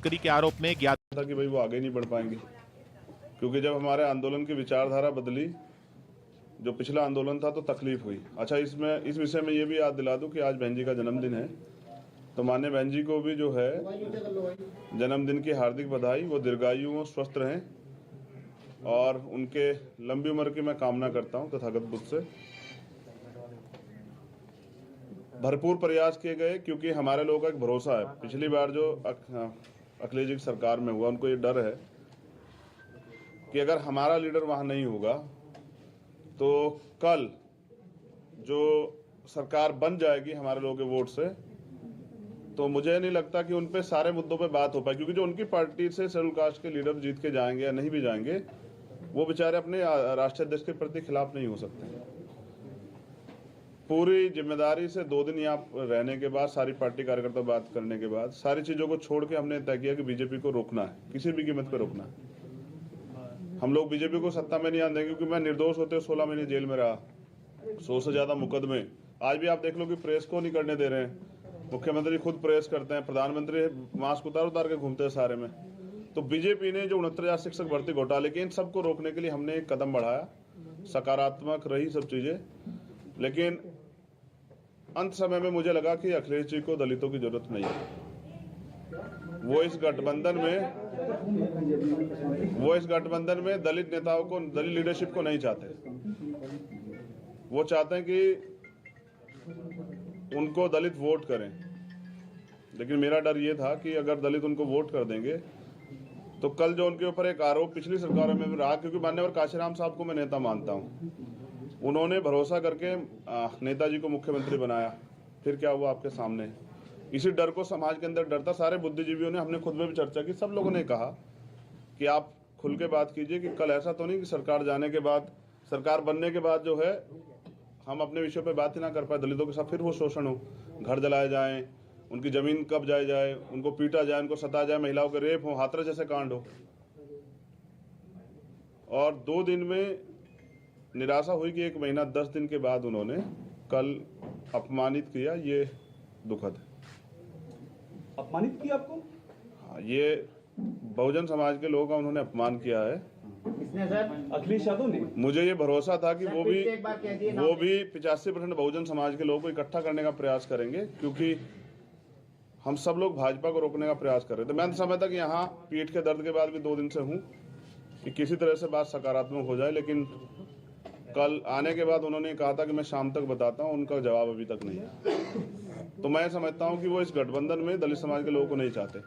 तस्करी के आरोप में ज्ञात था कि भाई वो आगे नहीं बढ़ पाएंगे, क्योंकि जब हमारे आंदोलन की विचारधारा बदली, जो पिछला आंदोलन था, तो तकलीफ हुई। अच्छा, इस विषय में ये भी याद दिला दूं कि आज बहन जी का जन्मदिन है, तो माननीय बहन जी को भी जो है जन्मदिन की हार्दिक बधाई। वो दीर्घायु और स्वस्थ रहें और उनके लंबी उम्र की मैं कामना करता हूं तथागत बुद्ध से। भरपूर प्रयास किए गए, क्योंकि हमारे लोगों का एक भरोसा है। पिछली बार जो अखिलेश जी की सरकार में हुआ, उनको ये डर है कि अगर हमारा लीडर वहां नहीं होगा तो कल जो सरकार बन जाएगी हमारे लोगों के वोट से, तो मुझे नहीं लगता कि उन पे सारे मुद्दों पे बात हो पाए, क्योंकि जो उनकी पार्टी से शेड्यूल कास्ट के लीडर जीत के जाएंगे या नहीं भी जाएंगे, वो बेचारे अपने राष्ट्रीय अध्यक्ष के प्रति खिलाफ नहीं हो सकते। पूरी जिम्मेदारी से 2 दिन यहाँ रहने के बाद, सारी पार्टी कार्यकर्ता बात करने के बाद, सारी चीजों को छोड़ के हमने तय किया कि बीजेपी को रोकना है, किसी भी कीमत पर रोकना है। हम लोग बीजेपी को सत्ता में नहीं आने देंगे, क्योंकि मैं निर्दोष होते 16 महीने जेल में रहा, 100 से ज्यादा मुकदमे। आज भी आप देख लो कि प्रेस को नहीं करने दे रहे हैं। मुख्यमंत्री खुद प्रेस करते हैं, प्रधानमंत्री मास्क उतार उतार के घूमते हैं सारे में। तो बीजेपी ने जो 69,000 शिक्षक भर्ती घोटाले के, इन सबको रोकने के लिए हमने एक कदम बढ़ाया। सकारात्मक रही सब चीजें, लेकिन अंत समय में मुझे लगा कि अखिलेश जी को दलितों की जरूरत नहीं है। वो इस गठबंधन में दलित नेताओं को, दलित लीडरशिप को नहीं चाहते। वो चाहते हैं कि उनको दलित वोट करें, लेकिन मेरा डर ये था कि अगर दलित उनको वोट कर देंगे तो कल जो उनके ऊपर एक आरोप पिछली सरकारों में भी रहा, क्योंकि मान्यवर काशीराम साहब को मैं नेता मानता हूं, उन्होंने भरोसा करके नेताजी को मुख्यमंत्री बनाया। फिर क्या हुआ आपके सामने। इसी डर को समाज के अंदर डर था। सारे बुद्धिजीवियों ने, हमने खुद में भी चर्चा की, सब लोगों ने कहा कि आप खुल के बात कीजिए कि कल ऐसा तो नहीं कि सरकार जाने के बाद, सरकार बनने के बाद जो है हम अपने विषयों पे बात ही ना कर पाए, दलितों के साथ फिर वो शोषण हो, घर जलाए जाएं, उनकी जमीन कब्जाई जाए, उनको पीटा जाए, उनको सताया जाए, महिलाओं के रेप हो, हाथरस जैसे कांड हो। और 2 दिन में निराशा हुई कि 1 महीना 10 दिन के बाद उन्होंने कल अपमानित किया। ये दुखद है। अपमानित किया आपको? हाँ, ये बहुजन समाज के लोगों का उन्होंने अपमान किया है। किसने सर? अखिलेश यादव ने। मुझे ये भरोसा था कि वो भी 85% बहुजन समाज के लोगों को इकट्ठा करने का प्रयास करेंगे, क्योंकि हम सब लोग भाजपा को रोकने का प्रयास कर रहे थे। मैं समझता कि यहाँ पीठ के दर्द के बाद भी 2 दिन से हूँ कि किसी तरह से बात सकारात्मक हो जाए, लेकिन कल आने के बाद उन्होंने कहा था कि मैं शाम तक बताता हूँ, उनका जवाब अभी तक नहीं है। तो मैं समझता हूँ कि वो इस गठबंधन में दलित समाज के लोगों को नहीं चाहते,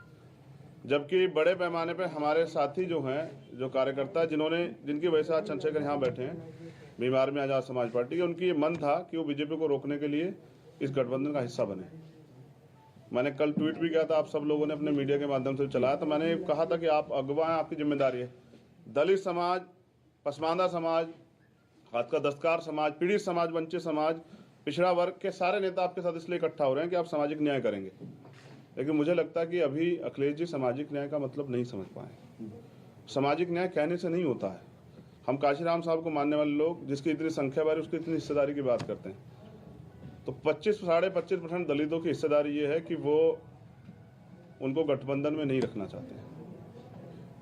जबकि बड़े पैमाने पे हमारे साथी जो हैं, जो कार्यकर्ता, जिनकी वजह से आज चंद्रशेखर यहाँ बैठे हैं, बीमार में आजाद समाज पार्टी के, उनकी ये मन था कि वो बीजेपी को रोकने के लिए इस गठबंधन का हिस्सा बने। मैंने कल ट्वीट भी किया था, आप सब लोगों ने अपने मीडिया के माध्यम से चलाया, तो मैंने कहा था कि आप अगवा हैं, आपकी जिम्मेदारी है। दलित समाज, पसमानदा समाज, हाथ का दस्तकार समाज, पीड़ित समाज, वंचित समाज, पिछड़ा वर्ग के सारे नेता आपके साथ इसलिए इकट्ठा हो रहे हैं कि आप सामाजिक न्याय करेंगे। लेकिन मुझे लगता है कि अभी अखिलेश जी सामाजिक न्याय का मतलब नहीं समझ पाए। सामाजिक न्याय कहने से नहीं होता है। हम काशीराम साहब को मानने वाले लोग, जिसकी इतनी संख्या बारी, उसकी इतनी हिस्सेदारी की बात करते हैं, तो 25-25.5% दलितों की हिस्सेदारी ये है कि वो उनको गठबंधन में नहीं रखना चाहते हैं।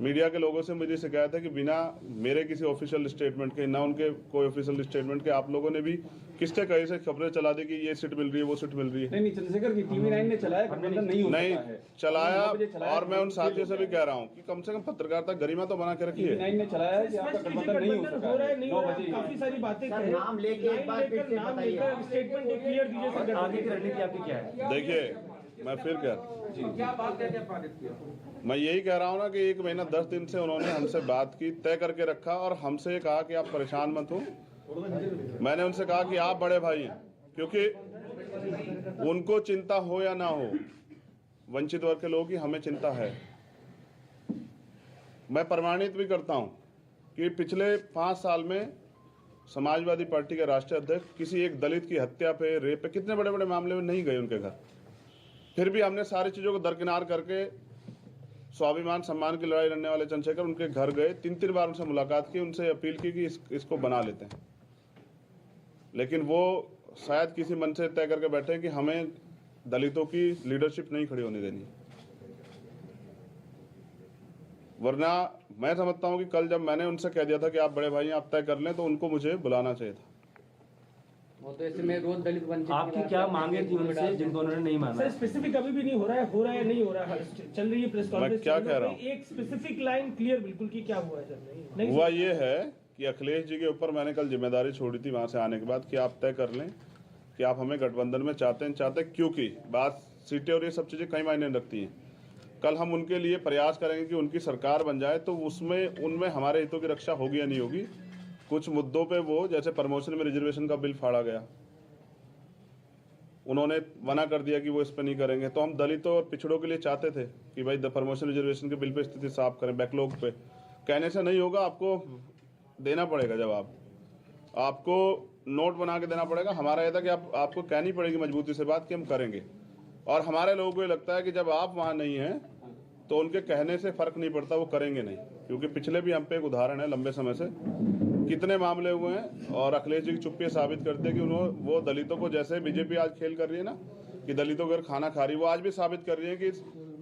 मीडिया के लोगों से मुझे शिकायत है कि बिना मेरे किसी ऑफिशियल स्टेटमेंट के, ना उनके कोई ऑफिशियल स्टेटमेंट के, आप लोगों ने भी किससे कहीं से खबरें चला दी कि ये सीट मिल रही है, वो सीट मिल रही है। नहीं, चंद्रशेखर की टीवी 9 ने चलाया, गठबंधन नहीं चलाया। और मैं उन साथियों से भी कह रहा हूँ कि कम से कम पत्रकारिता गरिमा तो बना के रखिए। 9 ने चलाया कि आपका गठबंधन नहीं हो सका है। 9 बजे काफी सारी बातें नाम लेके एक बार फिर से बताइए, स्टेटमेंट क्लियर दीजिए। आगे की रणनीति आपकी क्या है? देखिए, मैं फिर क्या बात है, मैं यही कह रहा हूँ ना कि 1 महीना 10 दिन से उन्होंने हमसे बात की, तय करके रखा, और हमसे कहा कि आप परेशान मत हो। मैंने उनसे कहा कि आप बड़े भाई हैं, क्योंकि उनको चिंता हो या ना हो, वंचित वर्ग के लोगों की हमें चिंता है। मैं प्रमाणित भी करता हूं कि पिछले 5 साल में समाजवादी पार्टी के राष्ट्रीय अध्यक्ष किसी एक दलित की हत्या पे, रेप पे, कितने बड़े बड़े मामले में नहीं गए उनके घर। फिर भी हमने सारी चीजों को दरकिनार करके स्वाभिमान सम्मान की लड़ाई लड़ने वाले चंद्रशेखर उनके घर गए, 3-3 बार उनसे मुलाकात की, उनसे अपील की कि इसको बना लेते हैं। लेकिन वो शायद किसी मन से तय करके बैठे कि हमें दलितों की लीडरशिप नहीं खड़ी होने देनी। वरना मैं समझता हूँ कि कल जब मैंने उनसे कह दिया था कि आप बड़े भाई हैं, आप तय कर लें, तो उनको मुझे बुलाना चाहिए था। वो तो ऐसे में रोज दलित वंचित आपकी क्या मांगे थी उनसे जिनको उन्होंने नहीं माना? सर स्पेसिफिक अभी भी नहीं हो रहा है नहीं हो रहा है, चल रही है प्रेस कॉन्फ्रेंस। मैं क्या कह रहा हूँ? एक स्पेसिफिक लाइन क्लियर बिल्कुल कि क्या हुआ है सर? नहीं हुआ ये है कि अखिलेश जी के ऊपर मैंने कल जिम्मेदारी छोड़ी थी वहां से आने के बाद कि आप तय कर लें कि आप हमें गठबंधन में चाहते हैं, क्योंकि बात सीटें और ये सब चीज़ें कई मायने रखती हैं। कल हम उनके लिए प्रयास करेंगे कि उनकी सरकार बन जाए, तो उसमें उनमें हमारे हितों की रक्षा होगी या नहीं होगी। कुछ मुद्दों पे वो, जैसे प्रमोशन में रिजर्वेशन का बिल फाड़ा गया, उन्होंने मना कर दिया कि वो इस पर नहीं करेंगे। तो हम दलितों और पिछड़ों के लिए चाहते थे कि भाई प्रमोशन रिजर्वेशन के बिल पे स्थिति साफ करें, बैकलॉग पे। कहने से नहीं होगा, आपको देना पड़ेगा जवाब, आपको नोट बना के देना पड़ेगा। हमारा यह था कि आपको कहनी पड़ेगी मजबूती से बात कि हम करेंगे। और हमारे लोगों को ये लगता है कि जब आप वहाँ नहीं हैं तो उनके कहने से फर्क नहीं पड़ता, वो करेंगे नहीं। क्योंकि पिछले भी हम पे एक उदाहरण है, लंबे समय से कितने मामले हुए हैं, और अखिलेश जी की चुप्पी साबित करते हैं कि वो दलितों को, जैसे बीजेपी आज खेल कर रही है ना कि दलितों को अगर खाना खा रही है, वो आज भी साबित कर रही है कि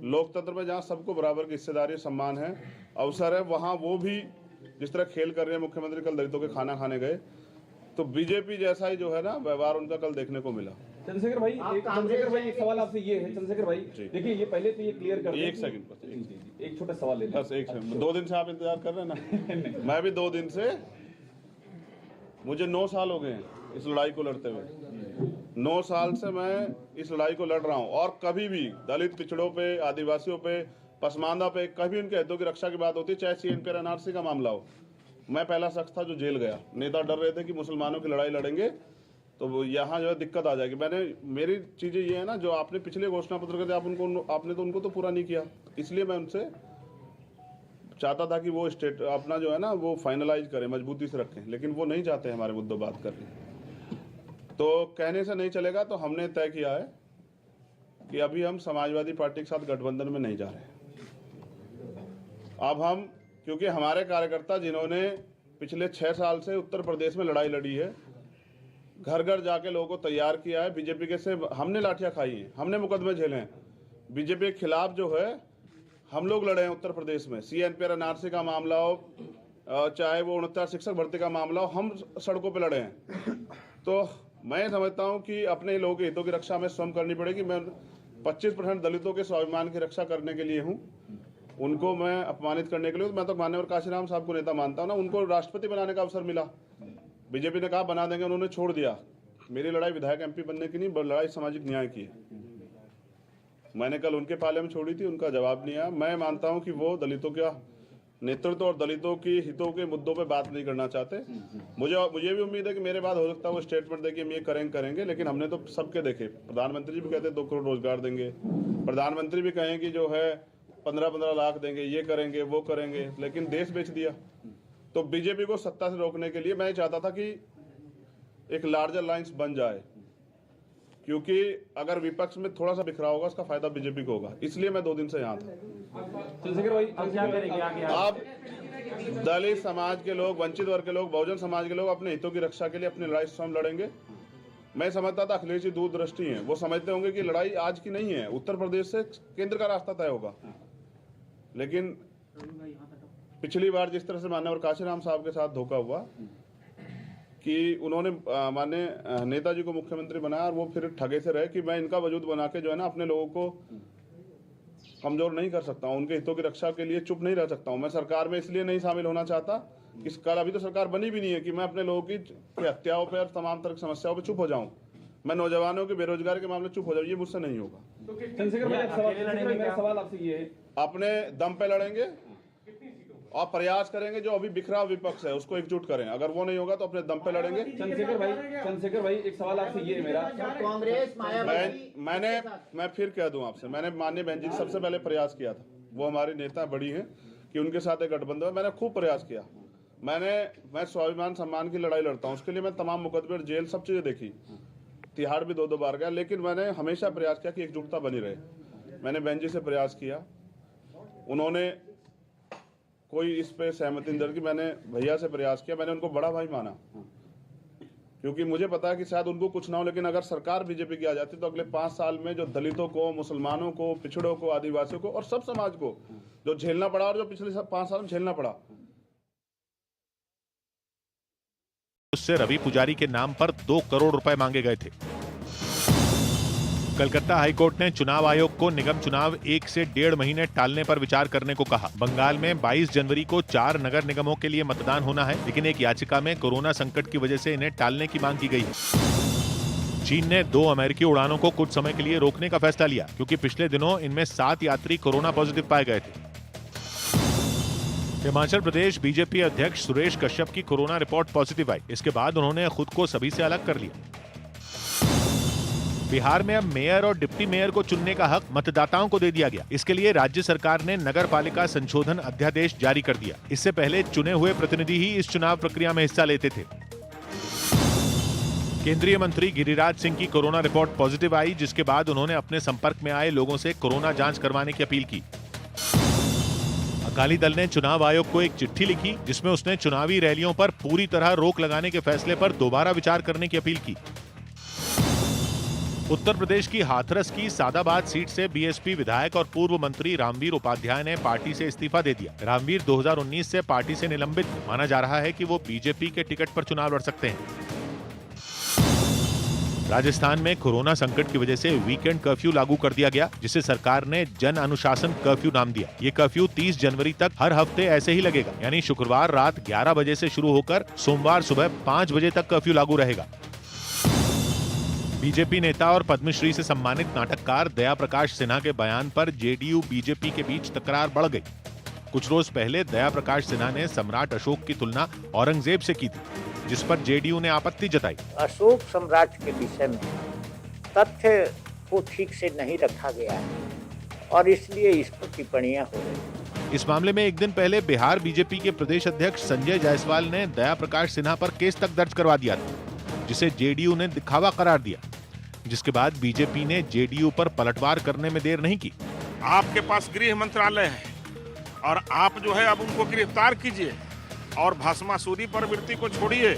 लोकतंत्र में जहाँ सबको बराबर की हिस्सेदारी, सम्मान है, अवसर है, वहाँ वो भी जिस तरह खेल कर रहे हैं। मुख्यमंत्री कल दलितों के खाना खाने गए, तो बीजेपी जैसा ही जो है ना व्यवहार उनका कल देखने को मिला। चंद्रशेखर भाई, एक सवाल आपसे ये है चंद्रशेखर भाई, देखिए ये पहले तो ये क्लियर कर, एक सेकंड, एक छोटा सवाल ले लें। बस एक सेकंड। 2 दिन से आप इंतजार कर रहे हैं ना मैं भी 2 दिन से, मुझे 9 साल हो गए हैं इस लड़ाई को लड़ते हुए। 9 साल से मैं इस लड़ाई को लड़ रहा हूँ, और कभी भी दलित, पिछड़ों पे, आदिवासियों पे, पसमानदा पे कभी उनके हितों की रक्षा की बात होती है, चाहे CNP NRC का मामला हो। मैं पहला शख्स था जो जेल गया। नेता डर रहे थे कि मुसलमानों की लड़ाई लड़ेंगे तो यहाँ जो है दिक्कत आ जाएगी। मेरी चीज़ें ये है ना, जो आपने पिछले घोषणा पत्र थे, आपने तो उनको तो पूरा नहीं किया। इसलिए मैं उनसे चाहता था कि वो स्टेट अपना जो है ना वो फाइनलाइज करें, मजबूती से रखें, लेकिन वो नहीं चाहते हमारे मुद्दों बात करने। तो कहने से नहीं चलेगा, तो हमने तय किया है कि अभी हम समाजवादी पार्टी के साथ गठबंधन में नहीं जा रहे। अब हम, क्योंकि हमारे कार्यकर्ता जिन्होंने पिछले 6 साल से उत्तर प्रदेश में लड़ाई लड़ी है, घर घर जाके लोगों को तैयार किया है, बीजेपी के से हमने लाठियां खाई हैं, हमने मुकदमे झेले हैं। बीजेपी के खिलाफ जो है हम लोग लड़े हैं उत्तर प्रदेश में। CNP NRC का मामला हो, चाहे वो 69 शिक्षक भर्ती का मामला हो, हम सड़कों पे लड़े हैं। तो मैं समझता हूं कि अपने लोगों के हितों की रक्षा हमें स्वयं करनी पड़ेगी। मैं 25% दलितों के स्वाभिमान की रक्षा करने के लिए हूं, उनको मैं अपमानित करने के लिए। मैं तो मान्यवर काशीराम साहब को नेता मानता हूं ना, उनको राष्ट्रपति बनाने का अवसर मिला, बीजेपी ने कहा बना देंगे, उन्होंने छोड़ दिया। मेरी लड़ाई विधायक MP बनने की नहीं, लड़ाई सामाजिक न्याय की है। मैंने कल उनके पाले में छोड़ी थी, उनका जवाब नहीं आया। मैं मानता हूं कि वो दलितों का नेतृत्व और दलितों की हितों के मुद्दों पे बात नहीं करना चाहते। मुझे भी उम्मीद है कि मेरे बाद हो सकता है वो स्टेटमेंट देके हम ये करेंगे, लेकिन हमने तो सबके देखे। प्रधानमंत्री जी भी कहते 2 करोड़ रोजगार देंगे, प्रधानमंत्री भी कहें कि जो है 15-15 लाख देंगे, ये करेंगे, वो करेंगे, लेकिन देश बेच दिया। तो बीजेपी को सत्ता से रोकने के लिए मैं चाहता था कि एक लार्जर लाइंस बन जाए, क्योंकि अगर विपक्ष में थोड़ा सा बिखरा होगा उसका फायदा बीजेपी को होगा। इसलिए मैं 2 दिन से यहाँ था। चंद्रशेखर भाई, अब क्या करेंगे आगे? आप दलित समाज के लोग, वंचित वर्ग के लोग, बहुजन समाज के लोग अपने हितों की रक्षा के लिए अपनी लड़ाई स्वयं लड़ेंगे। मैं समझता था अखिलेश जी दूरदृष्टि हैं, वो समझते होंगे कि लड़ाई आज की नहीं है, उत्तर प्रदेश से केंद्र का रास्ता तय होगा। लेकिन पिछली बार जिस तरह से माननीय काशीराम साहब के साथ धोखा हुआ कि उन्होंने माननीय नेताजी को मुख्यमंत्री बनाया, और वो फिर ठगे से रहे कि मैं इनका वजूद बना के जो है ना अपने लोगों को कमजोर नहीं कर सकता हूँ, उनके हितों की रक्षा के लिए चुप नहीं रह सकता हूँ। मैं सरकार में इसलिए नहीं शामिल होना चाहता कि कल, अभी तो सरकार बनी भी नहीं है, कि मैं अपने लोगों की हत्याओं पर और तमाम तरह की समस्याओं पर चुप हो जाऊँ, मैं नौजवानों के बेरोजगारी के मामले चुप हो जाऊँ, ये मुझसे नहीं होगा। चंद्रशेखर भाई, मेरा सवाल आपसे ये है, अपने दम पे लड़ेंगे और प्रयास करेंगे, जो अभी बिखरा विपक्ष है उसको एकजुट करें। अगर वो नहीं होगा तो अपने दम पे लड़ेंगे। चंद्रशेखर भाई, एक सवाल आपसे ये है मेरा, कांग्रेस मैं फिर कह दूं आपसे, मैंने माननीय बहन जी सबसे पहले प्रयास किया था, वो हमारी नेता बड़ी हैं, कि उनके साथ एक गठबंधन है। मैंने खूब प्रयास किया। मैं स्वाभिमान सम्मान की लड़ाई लड़ता हूँ, उसके लिए मैं तमाम मुकदमे और जेल सब चीजें देखी, तिहाड़ भी 2-2 बार गया, लेकिन मैंने हमेशा प्रयास किया कि एकजुटता बनी रहे। मैंने बहन जी से प्रयास किया, उन्होंने कोई इस पे सहमति नहीं दर्ज की। मैंने भैया से प्रयास किया, मैंने उनको बड़ा भाई माना, क्योंकि मुझे पता है कि शायद उनको कुछ ना हो, लेकिन अगर सरकार बीजेपी की आ जाती तो अगले 5 साल में जो दलितों को, मुसलमानों को, पिछड़ों को, आदिवासियों को और सब समाज को जो झेलना पड़ा और जो पिछले 5 साल में झेलना पड़ा, उससे रवि पुजारी के नाम पर 2 करोड़ रुपए मांगे गए थे। कलकत्ता हाईकोर्ट ने चुनाव आयोग को निगम चुनाव 1 से 1.5 महीने टालने पर विचार करने को कहा। बंगाल में 22 जनवरी को 4 नगर निगमों के लिए मतदान होना है, लेकिन एक याचिका में कोरोना संकट की वजह से इन्हें टालने की मांग की गई है। चीन ने 2 अमेरिकी उड़ानों को कुछ समय के लिए रोकने का फैसला लिया, क्योंकि पिछले दिनों इनमें 7 यात्री कोरोना पॉजिटिव पाए गए थे। हिमाचल प्रदेश बीजेपी अध्यक्ष सुरेश कश्यप की कोरोना रिपोर्ट पॉजिटिव आई। इसके बाद उन्होंने खुद को सभी से अलग कर लिया। बिहार में अब मेयर और डिप्टी मेयर को चुनने का हक मतदाताओं को दे दिया गया। इसके लिए राज्य सरकार ने नगर पालिका संशोधन अध्यादेश जारी कर दिया। इससे पहले चुने हुए प्रतिनिधि ही इस चुनाव प्रक्रिया में हिस्सा लेते थे। केंद्रीय मंत्री गिरिराज सिंह की कोरोना रिपोर्ट पॉजिटिव आई, जिसके बाद उन्होंने अपने संपर्क में आए लोगों से कोरोना जांच करवाने की अपील की। अकाली दल ने चुनाव आयोग को एक चिट्ठी लिखी, जिसमें उसने चुनावी रैलियों पर पूरी तरह रोक लगाने के फैसले पर दोबारा विचार करने की अपील की। उत्तर प्रदेश की हाथरस की सादाबाद सीट से बीएसपी विधायक और पूर्व मंत्री रामवीर उपाध्याय ने पार्टी से इस्तीफा दे दिया। रामवीर 2019 से पार्टी से निलंबित थे। माना जा रहा है कि वो बीजेपी के टिकट पर चुनाव लड़ सकते हैं। राजस्थान में कोरोना संकट की वजह से वीकेंड कर्फ्यू लागू कर दिया गया, जिसे सरकार ने जन अनुशासन कर्फ्यू नाम दिया। ये कर्फ्यू 30 जनवरी तक हर हफ्ते ऐसे ही लगेगा, यानी शुक्रवार रात 11 बजे से शुरू होकर सोमवार सुबह 5 बजे तक कर्फ्यू लागू रहेगा। बीजेपी नेता और पद्मश्री से सम्मानित नाटककार दया प्रकाश सिन्हा के बयान पर जेडीयू बीजेपी के बीच तकरार बढ़ गई। कुछ रोज पहले दया प्रकाश सिन्हा ने सम्राट अशोक की तुलना औरंगजेब से की थी, जिस पर जेडीयू ने आपत्ति जताई। अशोक सम्राट के विषय में तथ्य को ठीक से नहीं रखा गया है और इसलिए इस पर टिप्पणियां हो रही। इस मामले में एक दिन पहले बिहार बीजेपी के प्रदेश अध्यक्ष संजय जायसवाल ने दया प्रकाश सिन्हा पर केस तक दर्ज करवा दिया था, जिसे जेडीयू ने दिखावा करार दिया, जिसके बाद बीजेपी ने जेडीयू पर पलटवार करने में देर नहीं की। आपके पास गृह मंत्रालय है और आप जो है अब उनको गिरफ्तार कीजिए और भस्मासुरी प्रवृत्ति को छोड़िए।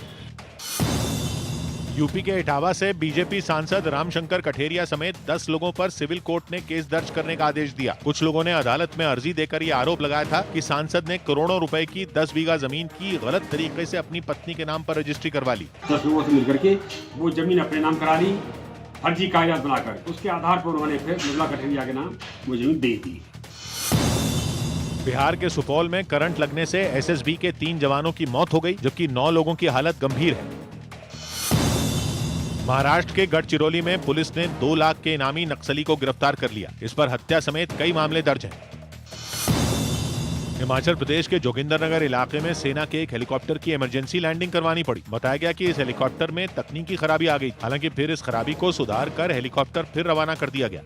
यूपी के इटावा से बीजेपी सांसद रामशंकर कठेरिया समेत 10 लोगों पर सिविल कोर्ट ने केस दर्ज करने का आदेश दिया। कुछ लोगों ने अदालत में अर्जी देकर ये आरोप लगाया था कि सांसद ने करोड़ों रुपए की 10 बीघा जमीन की गलत तरीके से अपनी पत्नी के नाम पर रजिस्ट्री करवा ली। 10 लोगों से मिलकर के वो जमीन अपने नाम करा ली, फर्जी कागजात बनाकर। उसके आधार पर उन्होंने फिर मृदुला कठेरिया के नाम वो जमीन दे दी। बिहार के सुपौल में करंट लगने से एसएसबी के 3 जवानों की मौत हो गई, जबकि 9 लोगों की हालत गंभीर है। महाराष्ट्र के गढ़चिरौली में पुलिस ने 2 लाख के इनामी नक्सली को गिरफ्तार कर लिया। इस पर हत्या समेत कई मामले दर्ज हैं। हिमाचल प्रदेश के जोगिंदरनगर इलाके में सेना के एक हेलीकॉप्टर की इमरजेंसी लैंडिंग करवानी पड़ी। बताया गया कि इस हेलीकॉप्टर में तकनीकी खराबी आ गई। हालांकि फिर इस खराबी को सुधार कर हेलीकॉप्टर फिर रवाना कर दिया गया।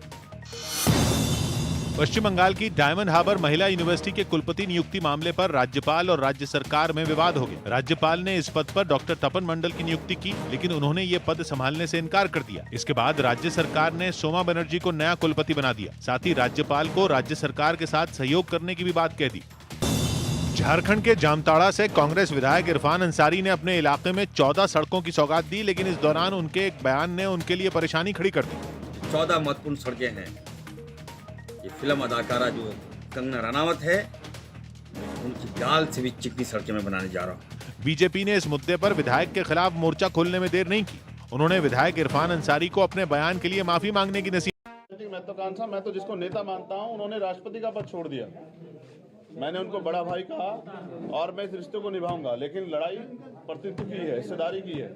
पश्चिम बंगाल की डायमंड हार्बर महिला यूनिवर्सिटी के कुलपति नियुक्ति मामले पर राज्यपाल और राज्य सरकार में विवाद हो गया। राज्यपाल ने इस पद पर डॉक्टर तपन मंडल की नियुक्ति की, लेकिन उन्होंने ये पद संभालने से इनकार कर दिया। इसके बाद राज्य सरकार ने सोमा बनर्जी को नया कुलपति बना दिया। साथ ही राज्यपाल को राज्य सरकार के साथ सहयोग करने की भी बात कह दी। झारखंड के जामताड़ा से कांग्रेस विधायक इरफान अंसारी ने अपने इलाके में 14 सड़कों की सौगात दी, लेकिन इस दौरान उनके एक बयान ने उनके लिए परेशानी खड़ी कर दी। 14 महत्वपूर्ण सड़कें हैं। ये फिल्म अदाकारा जो कंगना रनावत है, उनकी गाल से भी चिकनी सड़कें मैं बनाने जा रहा हूँ। बीजेपी ने इस मुद्दे पर विधायक के खिलाफ मोर्चा खोलने में देर नहीं की। उन्होंने विधायक इरफान अंसारी को अपने बयान के लिए माफी मांगने की नसीहत। महत्वाकांक्षा, मैं तो जिसको नेता मानता हूँ, उन्होंने राष्ट्रपति का पद छोड़ दिया। मैंने उनको बड़ा भाई कहा और मैं इस रिश्ते को निभाऊंगा, लेकिन लड़ाई प्रतिनिधित्व की है, हिस्सेदारी की है।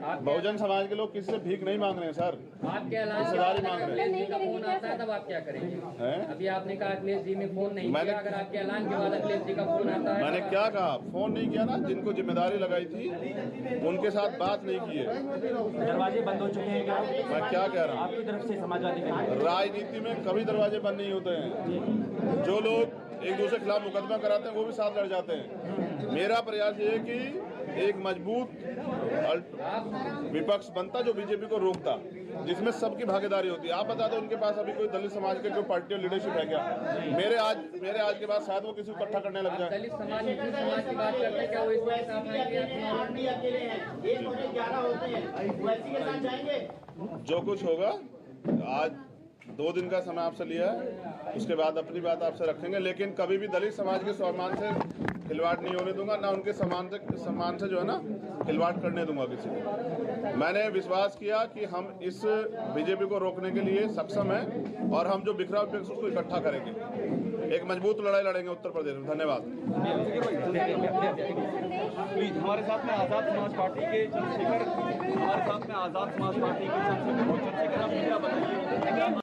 बहुजन समाज के लोग किसी से भीख नहीं मांग रहे हैं सर, हिस्सेदारी मांग रहे हैं। का फोन आता है तब आप क्या करेंगे? अभी आपने कहा अखिलेश जी ने फोन नहीं किया, अगर आपके ऐलान के बाद अखिलेश जी का फोन आता है। मैंने क्या कहा? फोन नहीं किया ना, जिनको जिम्मेदारी लगाई थी उनके साथ बात नहीं की है। दरवाजे बंद हो चुके हैं क्या? मैं क्या कह रहा हूँ, आपकी तरफ से समाजवादी के राजनीति में कभी दरवाजे बंद नहीं होते हैं। जो लोग एक दूसरे के खिलाफ मुकदमा कराते हैं वो भी साथ लड़ जाते हैं। मेरा प्रयास ये है कि एक मजबूत विपक्ष बनता जो बीजेपी को रोकता, जिसमें सबकी भागीदारी होती है। आप बता दो उनके पास अभी कोई दलित समाज के कोई पार्टी और लीडरशिप है क्या? मेरे आज के बाद शायद वो किसी को इकट्ठा करने लग जाए। दलित समाज की बात करते हैं, क्या वो इस वक्त साथ आएंगे? जो कुछ होगा, आज 2 दिन का समय आपसे लिया है, उसके बाद अपनी बात आपसे रखेंगे, लेकिन कभी भी दलित समाज के स्वाभिमान से खिलवाड़ नहीं होने दूंगा, ना उनके सम्मान से जो है ना खिलवाड़ करने दूंगा किसी को। मैंने विश्वास किया कि हम इस बीजेपी को रोकने के लिए सक्षम हैं और हम जो बिखरा विपक्ष उसको इकट्ठा करेंगे, एक मजबूत लड़ाई लड़ेंगे उत्तर प्रदेश में। धन्यवाद। प्लीज हमारे साथ में आजाद समाज पार्टी के चंद्रशेखर, हमारे साथ में आजाद समाज पार्टी के चंद्रशेखर, आप क्या बताइए?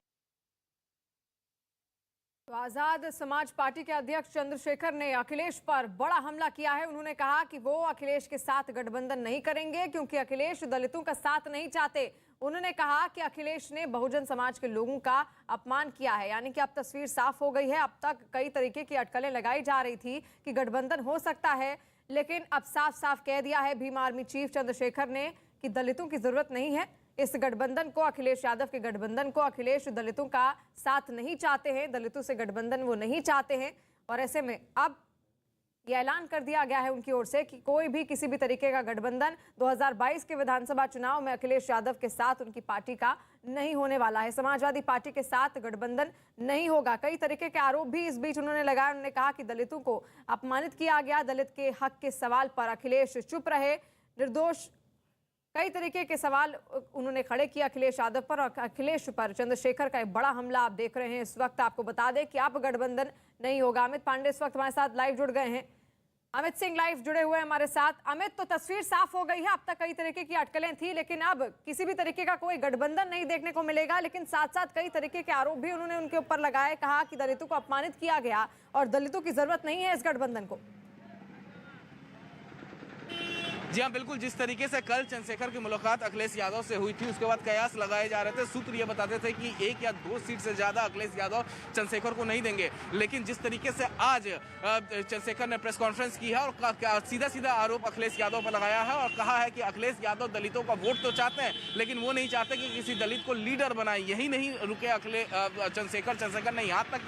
तो आजाद समाज पार्टी के अध्यक्ष चंद्रशेखर ने अखिलेश पर बड़ा हमला किया है। उन्होंने कहा कि वो अखिलेश के साथ गठबंधन नहीं करेंगे क्योंकि अखिलेश दलितों का साथ नहीं चाहते। उन्होंने कहा कि अखिलेश ने बहुजन समाज के लोगों का अपमान किया है, यानी कि अब तस्वीर साफ हो गई है। अब तक कई तरीके की अटकलें लगाई जा रही थी कि गठबंधन हो सकता है, लेकिन अब साफ साफ कह दिया है भीम आर्मी चीफ चंद्रशेखर ने कि दलितों की जरूरत नहीं है इस गठबंधन को, अखिलेश यादव के गठबंधन को। अखिलेश दलितों का साथ नहीं चाहते हैं, दलितों से गठबंधन वो नहीं चाहते हैं। और ऐसे में अब ये ऐलान कर दिया गया है उनकी ओर से कि कोई भी किसी भी तरीके का गठबंधन 2022 के विधानसभा चुनाव में अखिलेश यादव के साथ उनकी पार्टी का नहीं होने वाला है। समाजवादी पार्टी के साथ गठबंधन नहीं होगा। कई तरीके के आरोप भी इस बीच उन्होंने लगाए। उन्होंने कहा कि दलितों को अपमानित किया गया, दलित के हक के सवाल पर अखिलेश चुप रहे, निर्दोष। कई तरीके के सवाल उन्होंने खड़े किए अखिलेश यादव पर, और अखिलेश पर चंद्रशेखर का एक बड़ा हमला आप देख रहे हैं इस वक्त। आपको बता दें कि अब गठबंधन नहीं होगा। अमित पांडे इस वक्त हमारे साथ लाइव जुड़ गए हैं। अमित सिंह लाइव जुड़े हुए हैं हमारे साथ। अमित, तो तस्वीर साफ हो गई है, अब तक कई तरीके की अटकलें थी, लेकिन अब किसी भी तरीके का कोई गठबंधन नहीं देखने को मिलेगा। लेकिन साथ साथ कई तरीके के आरोप भी उन्होंने उनके ऊपर लगाए, कहा कि दलितों को अपमानित किया गया और दलितों की जरूरत नहीं है इस गठबंधन को। जी हाँ, बिल्कुल। जिस तरीके से कल चंद्रशेखर की मुलाकात अखिलेश यादव से हुई थी, उसके बाद कयास लगाए जा रहे थे। सूत्र ये बताते थे कि 1 या 2 सीट से ज्यादा अखिलेश यादव चंद्रशेखर को नहीं देंगे। लेकिन जिस तरीके से आज चंद्रशेखर ने प्रेस कॉन्फ्रेंस की है और सीधा सीधा आरोप अखिलेश यादव पर लगाया है और कहा है कि अखिलेश यादव दलितों का वोट तो चाहते हैं, लेकिन वो नहीं चाहते कि किसी दलित को लीडर बनाए। यही नहीं रुके चंद्रशेखर ने यहाँ तक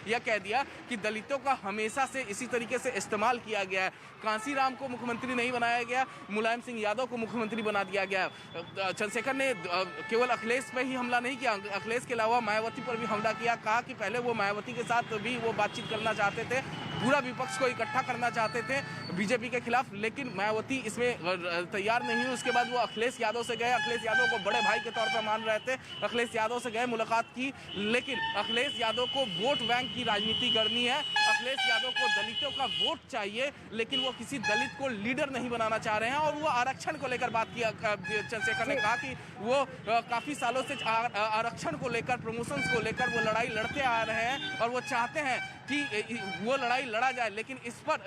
यह कह दिया कि दलितों का हमेशा से इसी तरीके से इस्तेमाल किया गया है। कांसीराम को मुख्यमंत्री नहीं बनाया गया, मुलायम सिंह यादव को मुख्यमंत्री बना दिया गया। चंद्रशेखर ने केवल अखिलेश पे ही हमला नहीं किया, अखिलेश के अलावा मायावती पर भी हमला किया। कहा कि पहले वो मायावती के साथ भी वो बातचीत करना चाहते थे, पूरा विपक्ष को इकट्ठा करना चाहते थे बीजेपी के खिलाफ, लेकिन मायावती इसमें तैयार नहीं हुई। उसके बाद वो अखिलेश यादव से गए, अखिलेश यादव को बड़े भाई के तौर पर मान रहे थे, अखिलेश यादव से गए, मुलाकात की। लेकिन अखिलेश यादव को वोट बैंक की राजनीति करनी है, अखिलेश यादव को दलितों का वोट चाहिए, लेकिन वो किसी दलित को लीडर नहीं बनाना चाह रहे हैं। और वो आरक्षण को लेकर बात किया। चंद्रशेखर ने कहा कि वो काफी सालों से आरक्षण को लेकर, प्रमोशंस को लेकर वो लड़ाई लड़ते आ रहे हैं और वो चाहते हैं कि वो लड़ाई लड़ा जाए, लेकिन इस पर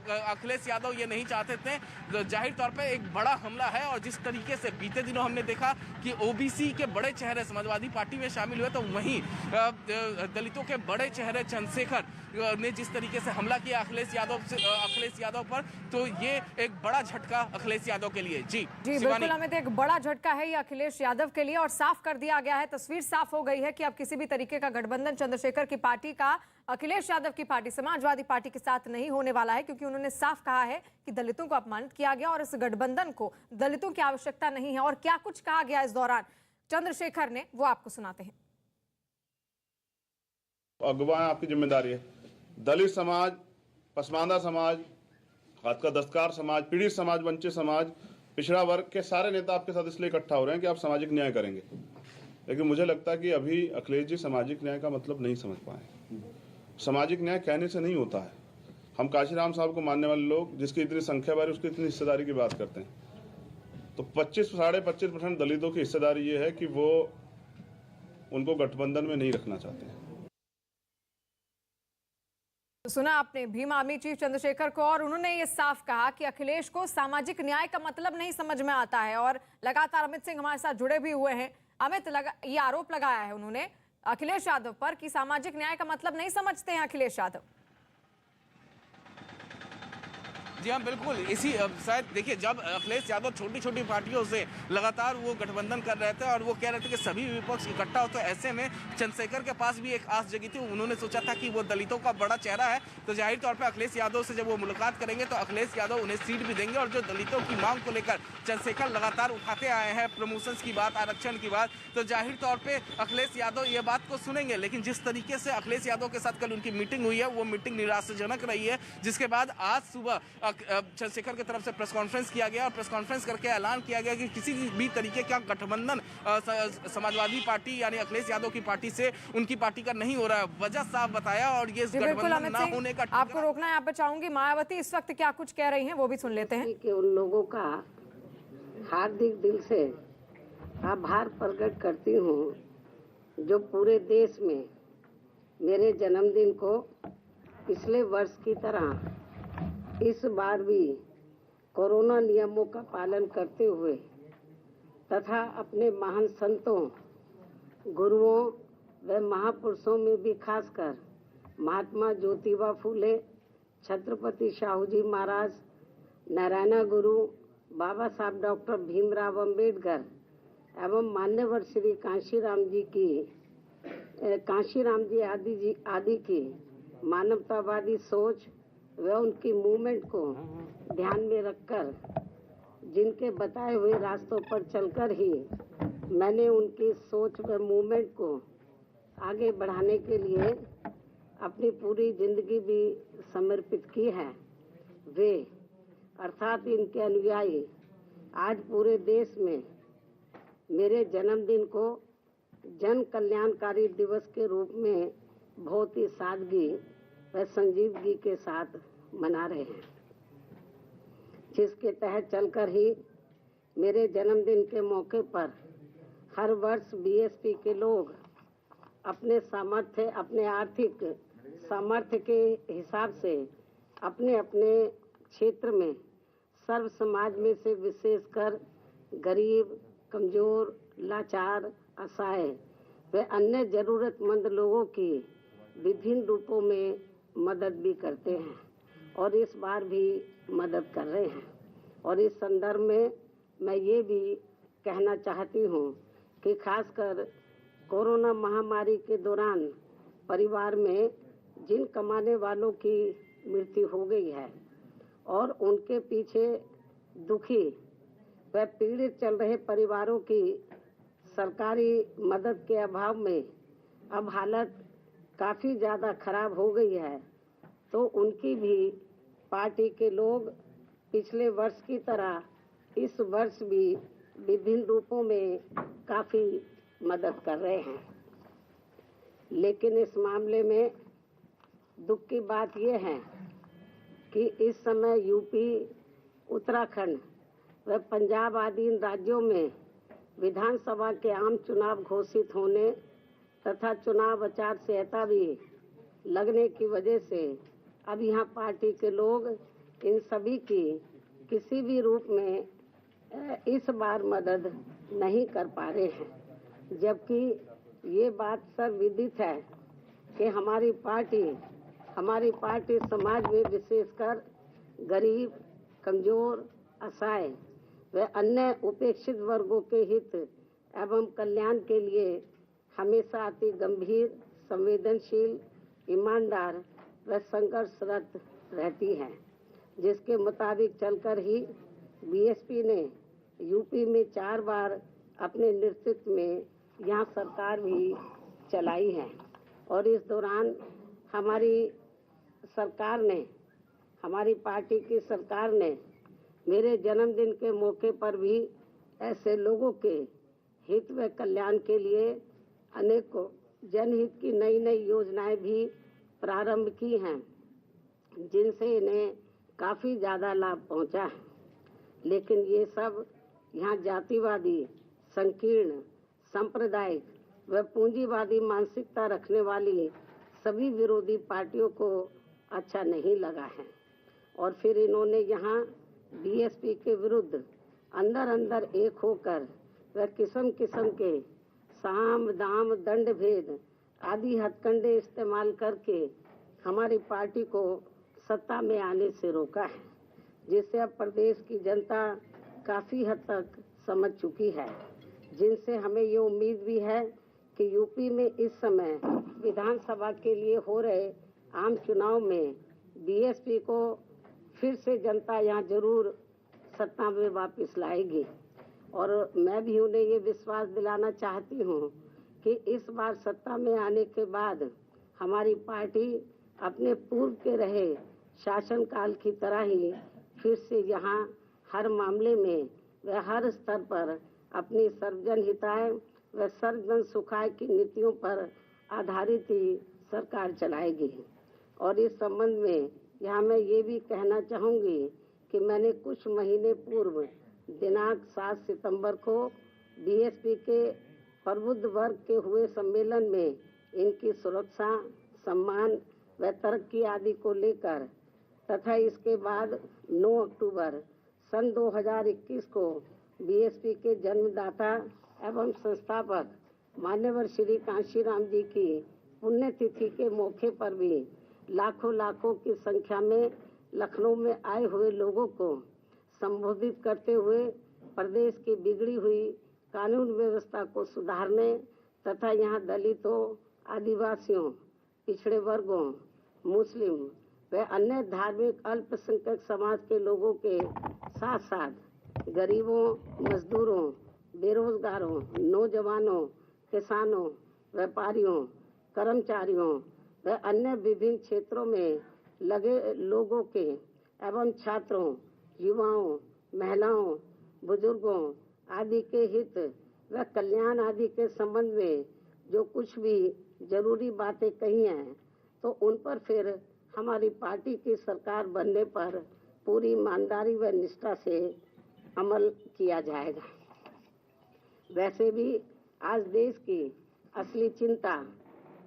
अखिलेश यादव ये नहीं चाहते थे। जाहिर तौर पे एक बड़ा हमला है। और जिस तरीके से बीते दिनों हमने देखा कि ओबीसी के बड़े चेहरे समाजवादी पार्टी में शामिल हुए, तो वहीं दलितों के बड़े चेहरे चंद्रशेखर ने जिस तरीके से हमला किया अखिलेश यादव पर, तो ये एक बड़ा झटका अखिलेश यादव के लिए। जी बिल्कुल अमित, एक बड़ा झटका है ये अखिलेश यादव के लिए और साफ कर दिया गया है, तस्वीर साफ हो गई है कि अब किसी भी तरीके का गठबंधन चंद्रशेखर की पार्टी का अखिलेश यादव की पार्टी समाजवादी पार्टी के साथ नहीं होने वाला है, क्योंकि उन्होंने साफ कहा है कि दलितों को अपमानित किया गया और इस गठबंधन को दलितों की आवश्यकता नहीं है। और क्या कुछ कहा गया इस दौरान चंद्रशेखर ने, वो आपको सुनाते हैं। अगुवा आपकी जिम्मेदारी है। दलित समाज, पसमानदा समाज, हाथ का दस्तकार समाज, पीड़ित समाज, वंचित समाज, पिछड़ा वर्ग के सारे नेता आपके साथ इसलिए इकट्ठा हो रहे हैं कि आप सामाजिक न्याय करेंगे। लेकिन मुझे लगता है कि अभी अखिलेश जी सामाजिक न्याय का मतलब नहीं समझ पाए। सामाजिक न्याय कहने से नहीं होता है। हम काशीराम साहब को मानने वाले लोग, जिसकी इतनी संख्या बारी उसकी इतनी हिस्सेदारी की बात करते हैं, तो 25-25% दलितों की हिस्सेदारी ये है कि वो उनको गठबंधन में नहीं रखना चाहते हैं। सुना आपने भीम आर्मी चीफ चंद्रशेखर को, और उन्होंने ये साफ कहा कि अखिलेश को सामाजिक न्याय का मतलब नहीं समझ में आता है। और लगातार अमित सिंह हमारे साथ जुड़े भी हुए हैं। अमित, ये आरोप लगाया है उन्होंने अखिलेश यादव पर कि सामाजिक न्याय का मतलब नहीं समझते हैं अखिलेश यादव। जी हाँ बिल्कुल, इसी शायद देखिए जब अखिलेश यादव छोटी छोटी पार्टियों से लगातार वो गठबंधन कर रहे थे और वो कह रहे थे कि सभी विपक्ष इकट्ठा हो, तो ऐसे में चंद्रशेखर के पास भी एक आस जगी थी। उन्होंने सोचा था कि वो दलितों का बड़ा चेहरा है, तो जाहिर तौर पर अखिलेश यादव से जब वो मुलाकात करेंगे तो अखिलेश यादव उन्हें सीट भी देंगे। और जो दलितों की मांग को लेकर चंद्रशेखर लगातार उठाते आए हैं, प्रमोशन की बात, आरक्षण की बात, तो जाहिर तौर पर अखिलेश यादव ये बात को सुनेंगे। लेकिन जिस तरीके से अखिलेश यादव के साथ कल उनकी मीटिंग हुई है वो मीटिंग निराशाजनक रही है, जिसके बाद आज सुबह चंद्रशेखर की तरफ से प्रेस कॉन्फ्रेंस किया गया और प्रेस कॉन्फ्रेंस करके ऐलान किया गया कि किसी भी तरीके का गठबंधन समाजवादी पार्टी यानी अखिलेश यादव की पार्टी से उनकी पार्टी का नहीं हो रहा है। वजह साफ बताया और ये गठबंधन ना होने का आपको रोकना है, यहाँ पे चाहूंगी मायावती इस वक्त क्या कुछ कह रही हैं वो भी सुन लेते हैं। कि उन लोगों का हार्दिक दिल से आभार प्रकट करती हूँ जो पूरे देश में मेरे जन्मदिन को पिछले वर्ष की तरह इस बार भी कोरोना नियमों का पालन करते हुए तथा अपने महान संतों, गुरुओं व महापुरुषों में भी खासकर महात्मा ज्योतिबा फूले, छत्रपति शाहू जी महाराज, नारायण गुरु, बाबा साहब डॉक्टर भीमराव अंबेडकर एवं मान्यवर श्री कांशीराम जी आदि की मानवतावादी सोच व उनकी मूवमेंट को ध्यान में रखकर जिनके बताए हुए रास्तों पर चलकर ही मैंने उनकी सोच व मूवमेंट को आगे बढ़ाने के लिए अपनी पूरी जिंदगी भी समर्पित की है। वे अर्थात इनके अनुयायी आज पूरे देश में मेरे जन्मदिन को जन कल्याणकारी दिवस के रूप में बहुत ही सादगी व संजीदगी के साथ मना रहे हैं, जिसके तहत चलकर ही मेरे जन्मदिन के मौके पर हर वर्ष बीएसपी के लोग अपने आर्थिक सामर्थ्य के हिसाब से अपने अपने क्षेत्र में सर्व समाज में से विशेषकर गरीब, कमजोर, लाचार, असहाय व अन्य जरूरतमंद लोगों की विभिन्न रूपों में मदद भी करते हैं और इस बार भी मदद कर रहे हैं। और इस संदर्भ में मैं ये भी कहना चाहती हूँ कि खासकर कोरोना महामारी के दौरान परिवार में जिन कमाने वालों की मृत्यु हो गई है और उनके पीछे दुखी व पीड़ित चल रहे परिवारों की सरकारी मदद के अभाव में अब हालत काफ़ी ज़्यादा खराब हो गई है, तो उनकी भी पार्टी के लोग पिछले वर्ष की तरह इस वर्ष भी विभिन्न रूपों में काफ़ी मदद कर रहे हैं। लेकिन इस मामले में दुख की बात यह है कि इस समय यूपी, उत्तराखंड व पंजाब आदि इन राज्यों में विधानसभा के आम चुनाव घोषित होने तथा चुनाव आचार संहिता भी लगने की वजह से अब यहाँ पार्टी के लोग इन सभी की किसी भी रूप में इस बार मदद नहीं कर पा रहे हैं, जबकि ये बात सर्वविदित है कि हमारी पार्टी समाज में विशेषकर गरीब, कमजोर, असहाय व अन्य उपेक्षित वर्गों के हित एवं कल्याण के लिए हमेशा अति गंभीर, संवेदनशील, ईमानदार व संघर्षरत रहती है, जिसके मुताबिक चलकर ही बीएसपी ने यूपी में 4 बार अपने नेतृत्व में यहाँ सरकार भी चलाई है। और इस दौरान हमारी पार्टी की सरकार ने मेरे जन्मदिन के मौके पर भी ऐसे लोगों के हित व कल्याण के लिए अनेकों जनहित की नई नई योजनाएं भी प्रारंभ की हैं, जिनसे इन्हें काफ़ी ज़्यादा लाभ पहुंचा है। लेकिन ये सब यहाँ जातिवादी, संकीर्ण, सांप्रदायिक व पूंजीवादी मानसिकता रखने वाली सभी विरोधी पार्टियों को अच्छा नहीं लगा है और फिर इन्होंने यहाँ बीएसपी के विरुद्ध अंदर अंदर एक होकर व किस्म किस्म के साम, दाम, दंड भेद आदि हथकंडे इस्तेमाल करके हमारी पार्टी को सत्ता में आने से रोका है। जिसे अब प्रदेश की जनता काफ़ी हद तक समझ चुकी है, जिनसे हमें ये उम्मीद भी है कि यूपी में इस समय विधानसभा के लिए हो रहे आम चुनाव में बीएसपी को फिर से जनता यहाँ जरूर सत्ता में वापस लाएगी। और मैं भी उन्हें ये विश्वास दिलाना चाहती हूँ कि इस बार सत्ता में आने के बाद हमारी पार्टी अपने पूर्व के रहे शासनकाल की तरह ही फिर से यहाँ हर मामले में व हर स्तर पर अपनी सर्वजन हिताय व सर्वजन सुखाय की नीतियों पर आधारित ही सरकार चलाएगी। और इस संबंध में यहाँ मैं ये भी कहना चाहूँगी कि मैंने कुछ महीने पूर्व दिनांक 7 सितंबर को बीएसपी के प्रबुद्ध वर्ग के हुए सम्मेलन में इनकी सुरक्षा, सम्मान व तरक्की आदि को लेकर तथा इसके बाद 9 अक्टूबर सन 2021 को बीएसपी के जन्मदाता एवं संस्थापक मान्यवर श्री कांशीराम जी की पुण्यतिथि के मौके पर भी लाखों की संख्या में लखनऊ में आए हुए लोगों को संबोधित करते हुए प्रदेश की बिगड़ी हुई कानून व्यवस्था को सुधारने तथा यहाँ दलितों, आदिवासियों, पिछड़े वर्गों, मुस्लिम व अन्य धार्मिक अल्पसंख्यक समाज के लोगों के साथ साथ गरीबों, मजदूरों, बेरोजगारों, नौजवानों, किसानों, व्यापारियों, कर्मचारियों व अन्य विभिन्न क्षेत्रों में लगे लोगों के एवं छात्रों, युवाओं, महिलाओं, बुजुर्गों आदि के हित व कल्याण आदि के संबंध में जो कुछ भी जरूरी बातें कही हैं तो उन पर फिर हमारी पार्टी की सरकार बनने पर पूरी ईमानदारी व निष्ठा से अमल किया जाएगा। वैसे भी आज देश की असली चिंता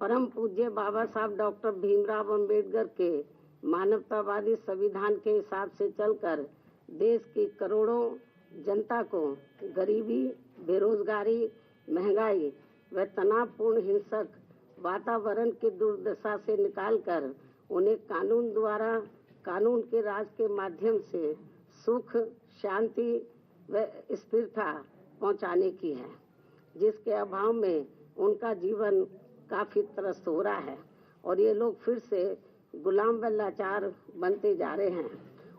परम पूज्य बाबा साहब डॉक्टर भीमराव अंबेडकर के मानवतावादी संविधान के हिसाब से चलकर देश की करोड़ों जनता को गरीबी, बेरोजगारी, महंगाई व तनावपूर्ण हिंसक वातावरण की दुर्दशा से निकालकर उन्हें कानून द्वारा कानून के राज के माध्यम से सुख, शांति व स्थिरता पहुंचाने की है, जिसके अभाव में उनका जीवन काफी त्रस्त हो रहा है और ये लोग फिर से गुलाम व लाचार बनते जा रहे हैं।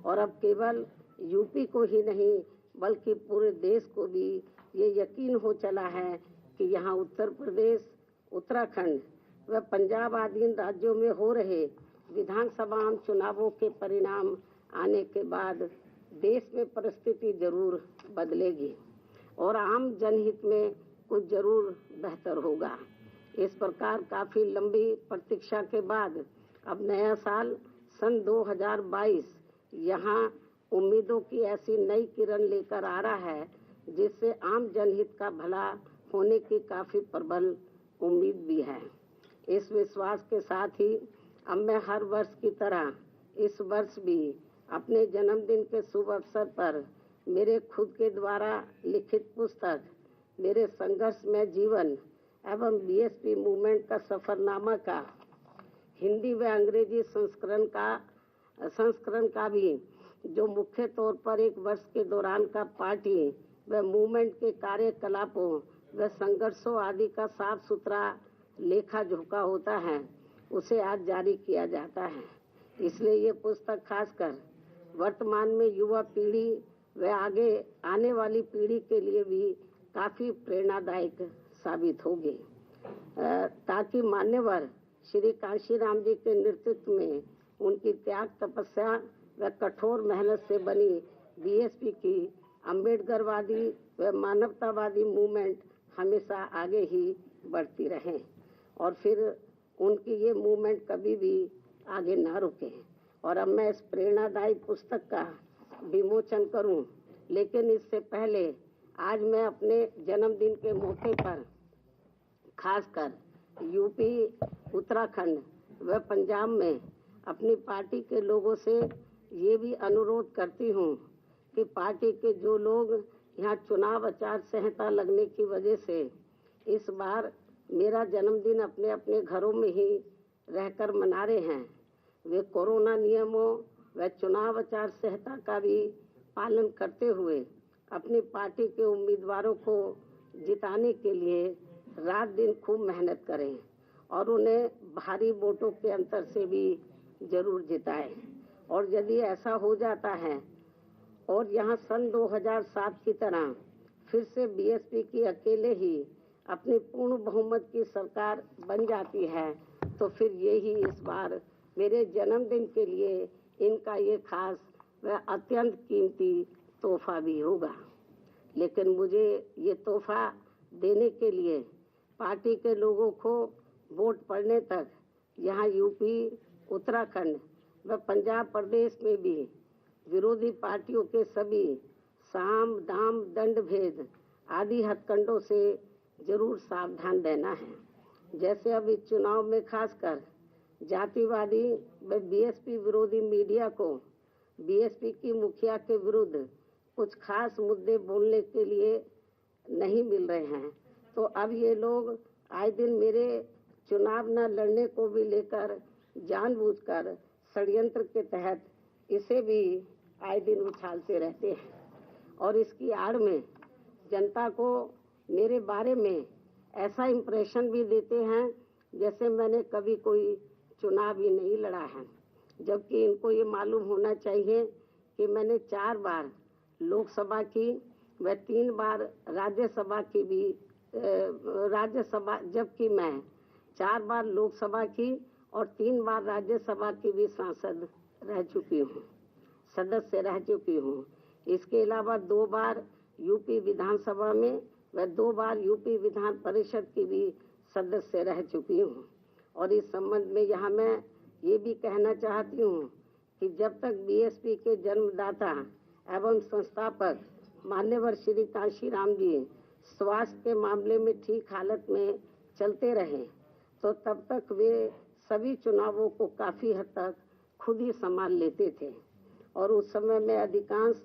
और अब केवल यूपी को ही नहीं बल्कि पूरे देश को भी ये यकीन हो चला है कि यहाँ उत्तर प्रदेश, उत्तराखंड व पंजाब आदि राज्यों में हो रहे विधानसभा चुनावों के परिणाम आने के बाद देश में परिस्थिति जरूर बदलेगी और आम जनहित में कुछ जरूर बेहतर होगा। इस प्रकार काफी लंबी प्रतीक्षा के बाद अब नया साल सन 2022 यहाँ उम्मीदों की ऐसी नई किरण लेकर आ रहा है जिससे आम जनहित का भला होने की काफी प्रबल उम्मीद भी है। इस विश्वास के साथ ही अब मैं हर वर्ष की तरह इस वर्ष भी अपने जन्मदिन के शुभ अवसर पर मेरे खुद के द्वारा लिखित पुस्तक मेरे संघर्षमय जीवन एवं बीएसपी मूवमेंट का सफरनामा का हिंदी व अंग्रेजी संस्करण का भी जो मुख्य तौर पर एक वर्ष के दौरान का पार्टी व मूवमेंट के कार्यकलापों व संघर्षों आदि का साफ सुथरा लेखा जोखा होता है, उसे आज जारी किया जाता है। इसलिए ये पुस्तक खासकर वर्तमान में युवा पीढ़ी व आगे आने वाली पीढ़ी के लिए भी काफी प्रेरणादायक साबित होगी, ताकि मान्यवर श्री कांशीराम जी के नेतृत्व में उनकी त्याग, तपस्या व कठोर मेहनत से बनी बीएसपी की अम्बेडकरवादी व मानवतावादी मूवमेंट हमेशा आगे ही बढ़ती रहे और फिर उनकी ये मूवमेंट कभी भी आगे ना रुके। और अब मैं इस प्रेरणादायी पुस्तक का विमोचन करूं, लेकिन इससे पहले आज मैं अपने जन्मदिन के मौके पर खासकर यूपी, उत्तराखंड व पंजाब में अपनी पार्टी के लोगों से ये भी अनुरोध करती हूँ कि पार्टी के जो लोग यहाँ चुनाव आचार संहिता लगने की वजह से इस बार मेरा जन्मदिन अपने अपने घरों में ही रहकर मना रहे हैं, वे कोरोना नियमों व चुनाव आचार संहिता का भी पालन करते हुए अपनी पार्टी के उम्मीदवारों को जिताने के लिए रात दिन खूब मेहनत करें और उन्हें भारी वोटों के अंतर से भी जरूर जिताएं। और यदि ऐसा हो जाता है और यहाँ सन 2007 की तरह फिर से बीएसपी की अकेले ही अपनी पूर्ण बहुमत की सरकार बन जाती है तो फिर यही इस बार मेरे जन्मदिन के लिए इनका ये खास व अत्यंत कीमती तोहफा भी होगा। लेकिन मुझे ये तोहफा देने के लिए पार्टी के लोगों को वोट पड़ने तक यहाँ यूपी, उत्तराखंड व पंजाब प्रदेश में भी विरोधी पार्टियों के सभी साम, दाम, दंड भेद आदि हथकंडों से जरूर सावधान रहना है। जैसे अब इस चुनाव में खासकर जातिवादी व बीएसपी विरोधी मीडिया को बीएसपी की मुखिया के विरुद्ध कुछ खास मुद्दे बोलने के लिए नहीं मिल रहे हैं, तो अब ये लोग आए दिन मेरे चुनाव न लड़ने को भी लेकर जानबूझकर षड्यंत्र के तहत इसे भी आए दिन उछालते रहते हैं और इसकी आड़ में जनता को मेरे बारे में ऐसा इम्प्रेशन भी देते हैं जैसे मैंने कभी कोई चुनाव ही नहीं लड़ा है, जबकि इनको ये मालूम होना चाहिए कि मैंने 4 बार लोकसभा की व 3 बार राज्यसभा की भी जबकि मैं 4 बार लोकसभा की और 3 बार राज्यसभा की भी सांसद रह चुकी हूँ, सदस्य रह चुकी हूँ। इसके अलावा 2 बार यूपी विधानसभा में व 2 बार यूपी विधान परिषद की भी सदस्य रह चुकी हूँ। और इस संबंध में यहाँ मैं ये भी कहना चाहती हूँ कि जब तक बीएसपी के जन्मदाता एवं संस्थापक मान्यवर श्री कांशीराम जी स्वास्थ्य के मामले में ठीक हालत में चलते रहे तो तब तक वे सभी चुनावों को काफ़ी हद तक खुद ही संभाल लेते थे और उस समय में अधिकांश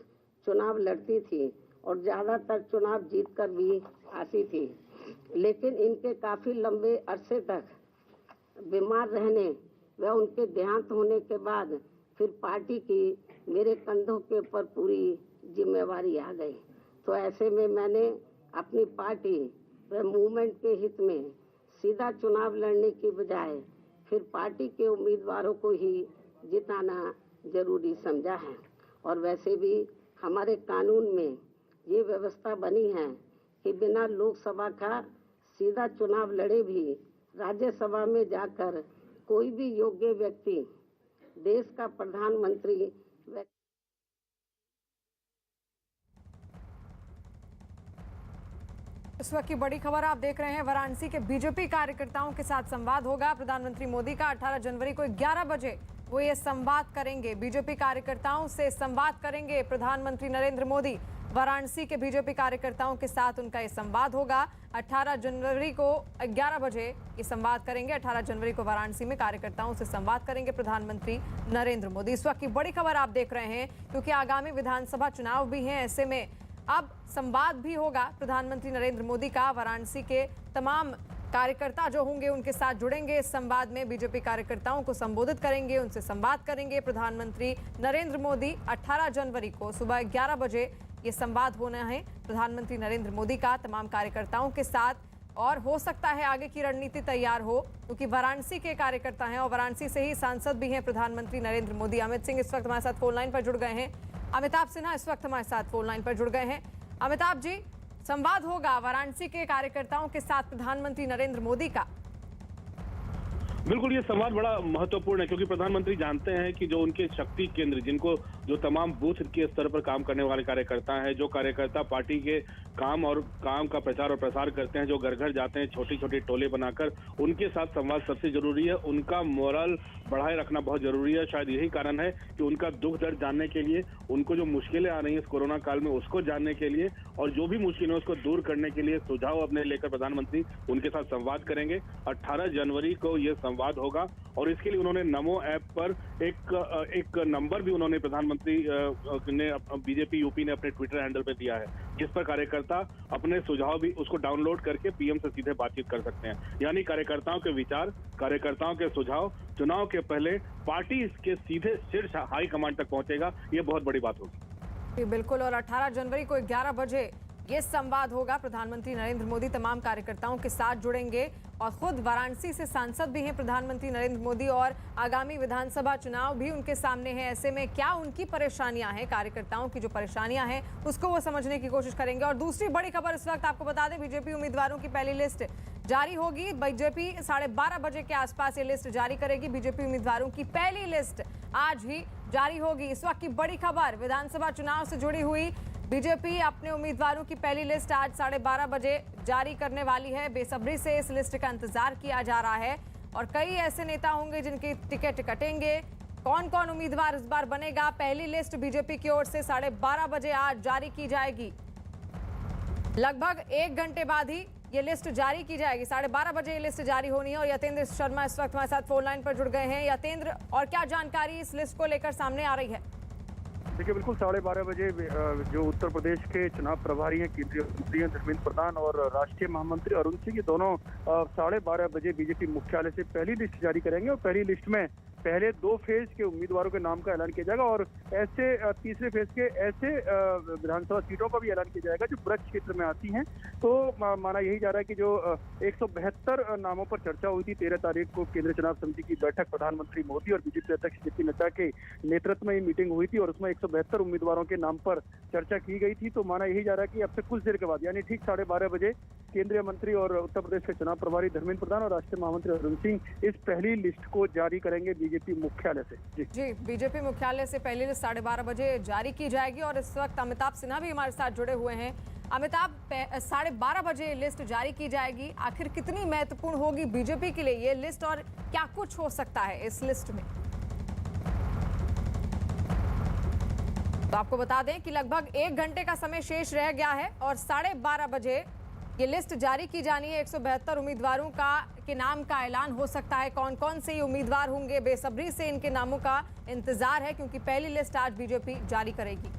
चुनाव लड़ती थी और ज़्यादातर चुनाव जीत कर भी आती थी। लेकिन इनके काफ़ी लंबे अरसे तक बीमार रहने व उनके देहांत होने के बाद फिर पार्टी की मेरे कंधों के ऊपर पूरी जिम्मेवारी आ गई। तो ऐसे में मैंने अपनी पार्टी व मूवमेंट के हित में सीधा चुनाव लड़ने की बजाय फिर पार्टी के उम्मीदवारों को ही जिताना जरूरी समझा है। और वैसे भी हमारे कानून में ये व्यवस्था बनी है कि बिना लोकसभा का सीधा चुनाव लड़े भी राज्यसभा में जाकर कोई भी योग्य व्यक्ति देश का प्रधानमंत्री इस वक्त की बड़ी खबर आप देख रहे हैं। वाराणसी के बीजेपी कार्यकर्ताओं के साथ संवाद होगा। प्रधानमंत्री मोदी का 18 जनवरी को 11 बजे वो ये संवाद करेंगे, बीजेपी कार्यकर्ताओं से संवाद करेंगे प्रधानमंत्री नरेंद्र मोदी। वाराणसी के बीजेपी कार्यकर्ताओं के साथ उनका ये संवाद होगा। 18 जनवरी को 11 बजे ये संवाद करेंगे। 18 जनवरी को वाराणसी में कार्यकर्ताओं से संवाद करेंगे प्रधानमंत्री नरेंद्र मोदी। इस वक्त की बड़ी खबर आप देख रहे हैं क्योंकि आगामी विधानसभा चुनाव भी हैं, ऐसे में अब संवाद भी होगा प्रधानमंत्री नरेंद्र मोदी का। वाराणसी के तमाम कार्यकर्ता जो होंगे उनके साथ जुड़ेंगे इस संवाद में, बीजेपी कार्यकर्ताओं को संबोधित करेंगे, उनसे संवाद करेंगे प्रधानमंत्री नरेंद्र मोदी। 18 जनवरी को सुबह 11 बजे ये संवाद होना है प्रधानमंत्री नरेंद्र मोदी का तमाम कार्यकर्ताओं के साथ। और हो सकता है आगे की रणनीति तैयार हो क्योंकि वाराणसी के कार्यकर्ता हैं और वाराणसी से ही सांसद भी हैं प्रधानमंत्री नरेंद्र मोदी। अमित सिंह इस वक्त हमारे साथ फोन लाइन पर जुड़ गए हैं। अमिताभ सिन्हा इस वक्त हमारे साथ फोन लाइन पर जुड़ गए हैं। अमिताभ जी, संवाद होगा वाराणसी के कार्यकर्ताओं के साथ प्रधानमंत्री नरेंद्र मोदी का। बिल्कुल, ये संवाद बड़ा महत्वपूर्ण है क्योंकि प्रधानमंत्री जानते हैं कि जो उनके शक्ति केंद्र, जिनको जो तमाम बूथ के स्तर पर काम करने वाले कार्यकर्ता हैं, जो कार्यकर्ता पार्टी के काम का प्रचार और प्रसार करते हैं, जो घर घर जाते हैं छोटी छोटी टोले बनाकर, उनके साथ संवाद सबसे जरूरी है। उनका मोरल बढ़ाए रखना बहुत जरूरी है। शायद यही कारण है कि उनका दुख दर्द जानने के लिए, उनको जो मुश्किलें आ रही हैं इस कोरोना काल में उसको जानने के लिए और जो भी मुश्किल है उसको दूर करने के लिए सुझाव अपने लेकर प्रधानमंत्री उनके साथ संवाद करेंगे। 18 जनवरी को ये संवाद संवाद होगा और इसके लिए उन्होंने नमो ऐप पर एक नंबर भी उन्होंने प्रधानमंत्री ने बीजेपी यूपी ने अपने ट्विटर हैंडल पे दिया है, जिस पर कार्यकर्ता अपने सुझाव भी उसको डाउनलोड करके पीएम से सीधे बातचीत कर सकते हैं। यानी कार्यकर्ताओं के विचार, कार्यकर्ताओं के सुझाव चुनाव के पहले पार्टी के सीधे शीर्ष हाई कमांड तक पहुंचेगा। ये बहुत बड़ी बात होगी। बिल्कुल, और 18 जनवरी को 11 बजे ये संवाद होगा। प्रधानमंत्री नरेंद्र मोदी तमाम कार्यकर्ताओं के साथ जुड़ेंगे और खुद वाराणसी से सांसद भी हैं प्रधानमंत्री नरेंद्र मोदी और आगामी विधानसभा चुनाव भी उनके सामने है। ऐसे में क्या उनकी परेशानियां हैं, कार्यकर्ताओं की जो परेशानियां हैं उसको वो समझने की कोशिश करेंगे। और दूसरी बड़ी खबर इस वक्त आपको बता दें, बीजेपी उम्मीदवारों की पहली लिस्ट जारी होगी। बीजेपी 12:30 बजे के आसपास ये लिस्ट जारी करेगी। बीजेपी उम्मीदवारों की पहली लिस्ट आज ही जारी होगी। इस वक्त की बड़ी खबर विधानसभा चुनाव से जुड़ी हुई, बीजेपी अपने उम्मीदवारों की पहली लिस्ट आज 12:30 बजे जारी करने वाली है। बेसब्री से इस लिस्ट का इंतजार किया जा रहा है और कई ऐसे नेता होंगे जिनके टिकट कटेंगे। कौन कौन उम्मीदवार इस बार बनेगा, पहली लिस्ट बीजेपी की ओर से 12:30 बजे आज जारी की जाएगी। लगभग 1 घंटे बाद ही ये लिस्ट जारी की जाएगी। 12:30 बजे ये लिस्ट जारी होनी है और यतेंद्र शर्मा इस वक्त हमारे साथ फोन लाइन पर जुड़ गए हैं। यतेंद्र, और क्या जानकारी इस लिस्ट को लेकर सामने आ रही है? देखिए, बिल्कुल 12:30 बजे जो उत्तर प्रदेश के चुनाव प्रभारी हैं, केंद्रीय मंत्री हैं धर्मेंद्र प्रधान और राष्ट्रीय महामंत्री अरुण सिंह, ये दोनों 12:30 बजे बीजेपी मुख्यालय से पहली लिस्ट जारी करेंगे और पहली लिस्ट में पहले 2 फेज के उम्मीदवारों के नाम का ऐलान किया जाएगा और ऐसे तीसरे फेज के ऐसे विधानसभा सीटों का भी ऐलान किया जाएगा जो ब्रज क्षेत्र में आती हैं। तो माना यही जा रहा है कि जो 172 नामों पर चर्चा हुई थी 13 तारीख को केंद्रीय चुनाव समिति की बैठक प्रधानमंत्री मोदी और बीजेपी अध्यक्ष जेपी नड्डा के नेतृत्व में ये मीटिंग हुई थी और उसमें 172 उम्मीदवारों के नाम पर चर्चा की गई थी। तो माना यही जा रहा है कि अब से कुछ देर के बाद यानी ठीक 12:30 बजे केंद्रीय मंत्री और उत्तर प्रदेश के चुनाव प्रभारी धर्मेंद्र प्रधान और राष्ट्रीय महामंत्री अरुण सिंह इस पहली लिस्ट को जारी करेंगे बीजेपी मुख्यालय से। जी, बीजेपी मुख्यालय से पहली लिस्ट 12:30 बजे जारी की जाएगी और इस वक्त अमिताभ सिन्हा भी हमारे साथ जुड़े हुए हैं। अमिताभ, 12:30 बजे लिस्ट जारी की जाएगी, आखिर कितनी महत्वपूर्ण होगी बीजेपी के लिए ये लिस्ट और क्या कुछ हो सकता है इस लिस्ट में? तो आपको बता दें कि लगभग 1 घंटे का समय शेष रह गया है और 12:30 बजे ये लिस्ट जारी की जानी है। 172 उम्मीदवारों के नाम का ऐलान हो सकता है। कौन कौन से ये उम्मीदवार होंगे, बेसब्री से इनके नामों का इंतजार है क्योंकि पहली लिस्ट आज बीजेपी जारी करेगी।